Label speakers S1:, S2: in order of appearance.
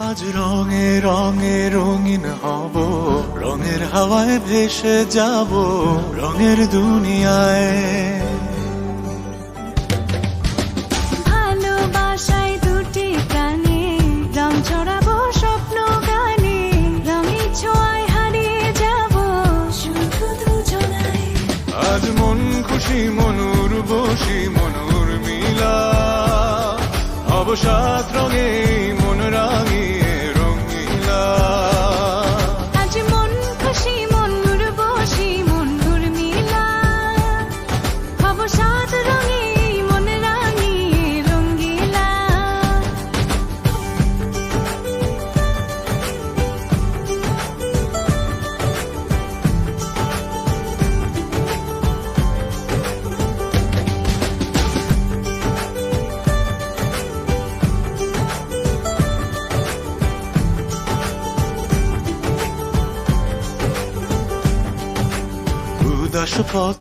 S1: আজ রঙে রঙে রঙিন হব, রঙের হাওয়ায় ভেসে যাব রঙের দুনিয়ায়।
S2: ভালোবাসায় দুটি প্রাণে রং ছড়াবো স্বপ্ন গানে, রঙের ছোঁয়ায় হারিয়ে যাব শুধু দুজনায়।
S1: আজ মন খুশি মনুর বসি মনুর মিলা, অবসাদ রঙে মন রাঙিয়ে রঙিলা।
S2: আজ মন খুশি মনুর বসি মনুর মিলা, অবসাদ রঙে মন রাঙিয়ে রঙ্গিলা।
S1: উদাস পথ